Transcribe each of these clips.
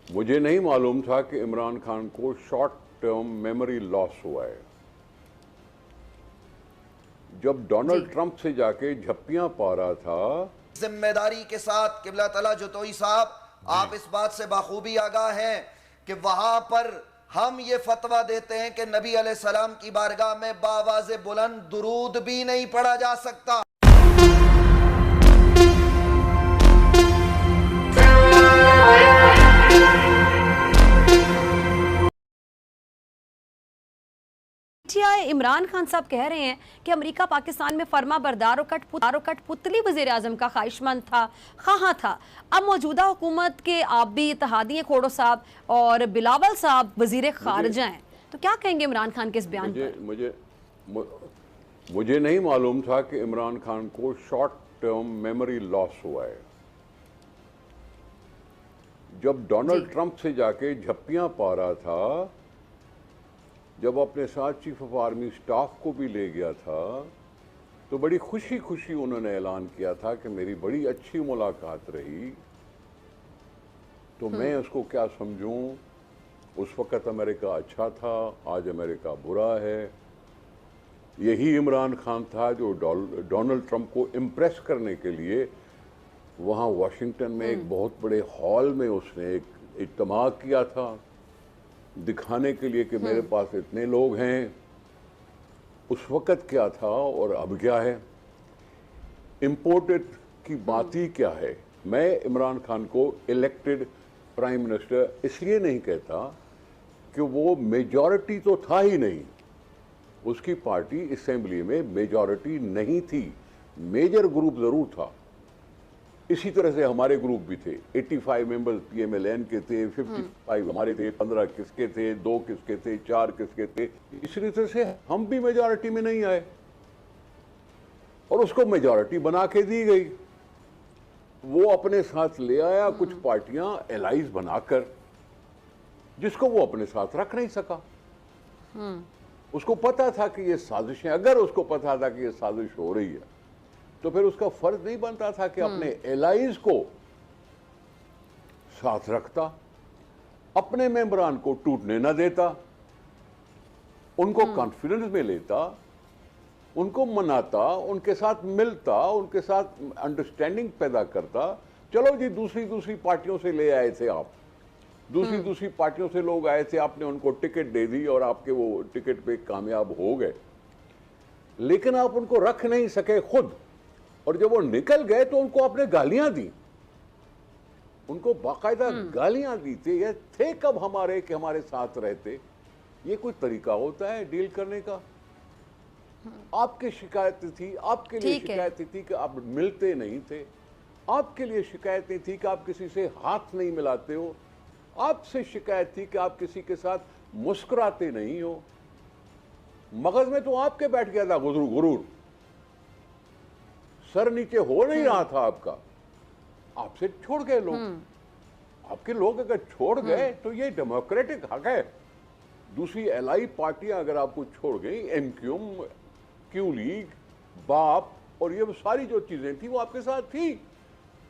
मुझे नहीं मालूम था कि इमरान खान को शॉर्ट टर्म मेमोरी लॉस हुआ है। जब डोनाल्ड ट्रंप से जाके झप्पियां पा रहा था, जिम्मेदारी के साथ किबला तला जतोई साहब, आप इस बात से बाखूबी आगाह हैं कि वहां पर हम ये फतवा देते हैं कि नबी अलैहिस्सलाम की बारगाह में बावाज़े बुलंद दुरूद भी नहीं पढ़ा जा सकता। इमरान खान साहब कह रहे हैं कि अमेरिका पाकिस्तान में फर्मा बरदार और कठपुतली वज़ीर आज़म का ख्वाहिशमंद था, ख़ाहा था। अब मौजूदा हुकूमत के आप भी इत्तेहादी खोड़ो साहब और बिलावल साहब वज़ीर ख़ारिजा हैं, तो क्या कहेंगे इमरान खान के इस बयान पर? मुझे नहीं मालूम था कि इमरान खान को शॉर्ट टर्म मेमोरी लॉस हुआ है। जब डोनाल्ड ट्रंप से जाके झप्पियां पा रहा था, जब अपने साथ चीफ ऑफ आर्मी स्टाफ को भी ले गया था, तो बड़ी खुशी खुशी उन्होंने ऐलान किया था कि मेरी बड़ी अच्छी मुलाकात रही। तो मैं उसको क्या समझूं? उस वक़्त अमेरिका अच्छा था, आज अमेरिका बुरा है। यही इमरान खान था जो डोनाल्ड ट्रंप को इम्प्रेस करने के लिए वहाँ वाशिंगटन में एक बहुत बड़े हॉल में उसने एक इज्तिमा किया था, दिखाने के लिए कि मेरे पास इतने लोग हैं। उस वक़्त क्या था और अब क्या है? इम्पोर्टेड की बात ही क्या है? मैं इमरान खान को इलेक्टेड प्राइम मिनिस्टर इसलिए नहीं कहता कि वो मेजॉरिटी तो था ही नहीं, उसकी पार्टी असेंबली में मेजॉरिटी नहीं थी, मेजर ग्रुप ज़रूर था। इसी तरह से हमारे ग्रुप भी थे, 85 मेंबर्स पीएमएलएन के थे, 55 हमारे थे, 15 किसके थे, 2 किसके थे, 4 किसके थे। इसी तरह से हम भी मेजॉरिटी में नहीं आए और उसको मेजॉरिटी बना के दी गई। वो अपने साथ ले आया कुछ पार्टियां एलाइज बनाकर, जिसको वो अपने साथ रख नहीं सका। उसको पता था कि ये साजिशें, अगर उसको पता था कि ये साजिश हो रही है, तो फिर उसका फर्ज नहीं बनता था कि अपने एलाइज को साथ रखता, अपने मेंबरान को टूटने न देता, उनको कॉन्फिडेंस में लेता, उनको मनाता, उनके साथ मिलता, उनके साथ अंडरस्टैंडिंग पैदा करता। चलो जी, दूसरी पार्टियों से ले आए थे आप, दूसरी पार्टियों से लोग आए थे, आपने उनको टिकट दे दी और आपके वो टिकट पे कामयाब हो गए, लेकिन आप उनको रख नहीं सके खुद। और जब वो निकल गए तो उनको आपने गालियां दी, उनको बाकायदा गालियां दी थी। ये थे कब हमारे कि हमारे साथ रहते? ये कोई तरीका होता है डील करने का? आपकी शिकायतें थी, आपके लिए शिकायतें थी कि आप मिलते नहीं थे, आपके लिए शिकायतें थी कि आप किसी से हाथ नहीं मिलाते हो, आपसे शिकायत थी कि आप किसी के साथ मुस्कुराते नहीं हो। मगज में तो आपके बैठ गया था गुरूर, सर नीचे हो नहीं रहा था आपका। आपसे छोड़ गए लोग, आपके लोग अगर छोड़ गए तो ये डेमोक्रेटिक हक है। दूसरी एलआई पार्टियां अगर आपको छोड़ गई, एमक्यूएम, क्यू लीग, बाप और ये सारी जो चीजें थी वो आपके साथ थी,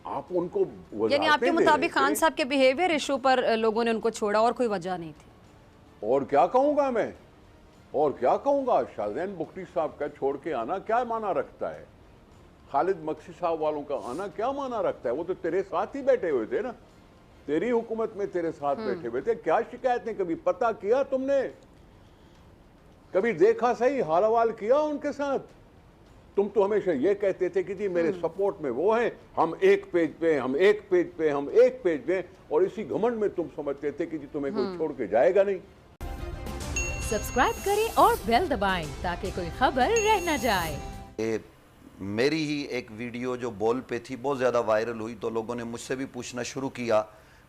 आप उनको यानी आपके मुताबिक खान साहब के बिहेवियर इशू पर लोगों ने उनको छोड़ा और कोई वजह नहीं थी? और क्या कहूंगा मैं, और क्या कहूंगा? शाहजैन बुख्ती साहब का छोड़ के आना क्या माना रखता है? खालिद मक्सी साहब वालों का आना क्या माना रखता है? वो तो तेरे साथ ही बैठे हुए थे ना, तेरी हुकूमत में तेरे साथ बैठे हुए थे। क्या शिकायतें कभी पता किया तुमने? कभी देखा सही, हाल अहवाल किया उनके साथ? तुम तो हमेशा ये कहते थे कि जी मेरे सपोर्ट में वो हैं, हम एक पेज पे, हम एक पेज पे, हम एक पेज पे, और इसी घमंड में तुम समझते थे कि जी तुम्हें कोई छोड़ के जाएगा नहीं। सब्सक्राइब करें और बेल दबाएं ताकि कोई खबर रह न जाए। मेरी ही एक वीडियो जो बोल पे थी बहुत ज़्यादा वायरल हुई, तो लोगों ने मुझसे भी पूछना शुरू किया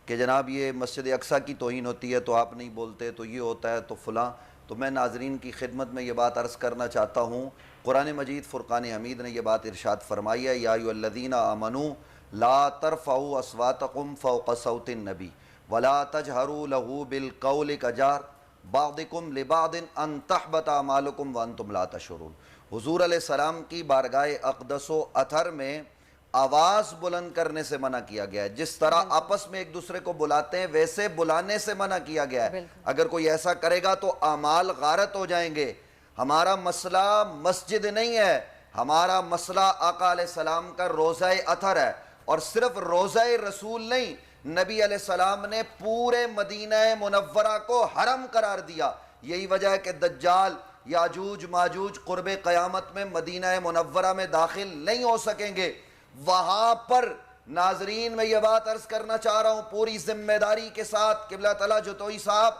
कि जनाब ये मस्जिद अक्सा की तौहीन होती है तो आप नहीं बोलते, तो ये होता है तो फ़लाँ। तो मैं नाजरीन की खिदमत में ये बात अर्ज़ करना चाहता हूँ, कुरान मजीद फ़ुरक़ान हमीद ने यह बात इरशाद फरमाई है, या अय्युहल्लज़ीना आमनू ला तरफ़ऊ अस्वातकुम फ़ौक़ सौतिन नबी वला तजहरू लहू बिलक़ौलि कजार बादिकुम लिबादिन अन तहबत अमालुकुम व अंतुम ला तशउरून। हुज़ूर अलैहिस्सलाम की बारगाह अक़दस व अथर में آواز بلند کرنے سے منع کیا گیا ہے. جس طرح آپس میں ایک دوسرے کو بلاتے ہیں ویسے بلانے سے منع کیا گیا ہے. اگر کوئی ایسا کرے گا تو اعمال غارت ہو جائیں گے. ہمارا مسئلہ مسجد نہیں ہے, ہمارا مسئلہ آقا علیہ السلام کا روضہ اطہر ہے. اور صرف روضہ رسول نہیں, نبی علیہ السلام نے پورے مدینہ منورہ کو حرم قرار دیا. یہی وجہ ہے کہ دجال, یاجوج ماجوج قرب قیامت میں مدینہ منورہ میں داخل نہیں ہو سکیں گے. وہاں پر ناظرین میں یہ بات عرض کرنا چاہ رہا ہوں پوری ذمہ داری کے ساتھ, قبلہ تعالیٰ جتوئی صاحب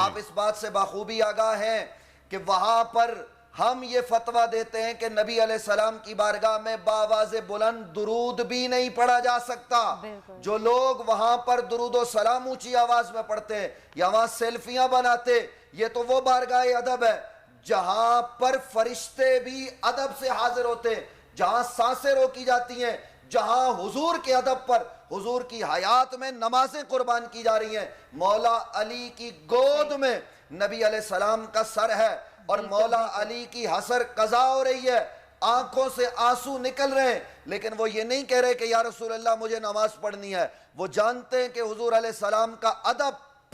آپ اس بات سے بخوبی آگاہ ہیں کہ وہاں پر ہم یہ فتویٰ دیتے ہیں کہ نبی علیہ السلام کی بارگاہ میں باواز بلند درود بھی نہیں پڑھا جا سکتا. جو لوگ وہاں پر درود و سلام اونچی آواز میں پڑھتے ہیں یا وہاں سیلفیاں بناتے, یہ تو وہ بارگاہ ادب ہے جہاں پر فرشتے بھی ادب سے حاضر ہوتے ہیں, جہاں سانسیں روکی جاتی ہیں, جہاں حضور کے ادب پر, حضور کی حیات میں نمازیں قربان کی جا رہی ہیں. مولا علی کی گود میں نبی علیہ السلام کا سر ہے اور مولا علی کی حسر قضا ہو رہی ہے, آنکھوں سے آنسو نکل رہے ہیں, لیکن وہ یہ نہیں کہہ رہے کہ یا رسول اللہ مجھے نماز پڑھنی ہے. وہ جانتے ہیں کہ حضور علیہ السلام کا ادب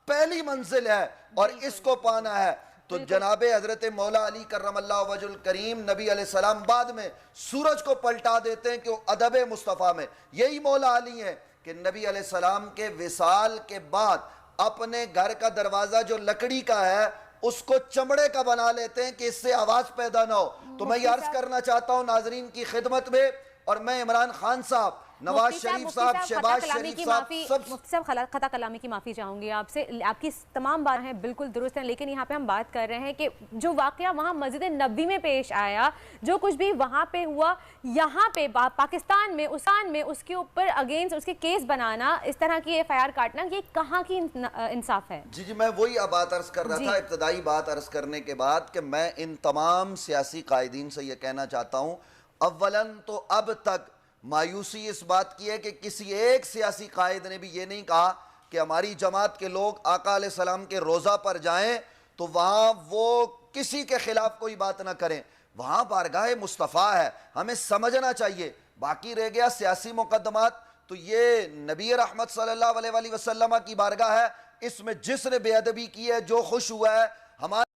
پہلی منزل ہے اور اس کو پانا ہے. تو جناب حضرت مولا علی کرم اللہ وجہ الکریم نبی علیہ السلام بعد میں سورج کو پلٹا دیتے ہیں کہ وہ ادب مصطفیٰ میں. یہی مولا علی ہے کہ نبی علیہ السلام کے وصال کے بعد اپنے گھر کا دروازہ جو لکڑی کا ہے اس کو چمڑے کا بنا لیتے ہیں کہ اس سے آواز پیدا نہ ہو. تو میں یہ عرض کرنا چاہتا ہوں ناظرین کی خدمت میں, اور میں عمران خان صاحب, نواز شریف صاحب, شہباز شریف صاحب, مفتی صاحب خطا کلامی کی معافی چاہوں گی آپ سے. آپ کی تمام باتیں ہیں بالکل درست ہیں, لیکن یہاں پہ ہم بات کر رہے ہیں کہ جو واقعہ وہاں مسجد نبوی میں پیش آیا, جو کچھ بھی وہاں پہ ہوا, یہاں پہ پاکستان میں اس کے اوپر اگینسٹ اس کے کیس بنانا, اس طرح کی FIR کاٹنا, یہ کہاں کی انصاف ہے؟ جی میں وہی بات عرض کر رہا تھا, ابتدائی بات عرض کرنے کے بعد, کہ میں ان تمام سیاسی قائدین سے یہ کہنا چاہتا ہوں, اولاً تو اب تک مایوسی اس بات کی ہے کہ کسی ایک سیاسی قائد نے بھی یہ نہیں کہا کہ ہماری جماعت کے لوگ آقا علیہ السلام کے روضہ پر جائیں تو وہاں وہ کسی کے خلاف کوئی بات نہ کریں. وہاں بارگاہ مصطفیٰ ہے, ہمیں سمجھنا چاہیے. باقی رہ گیا سیاسی مقدمات, تو یہ نبی رحمت صلی اللہ علیہ وسلم کی بارگاہ ہے, اس میں جس نے بے ادبی کی ہے, جو خوش ہوا ہے, ہمارے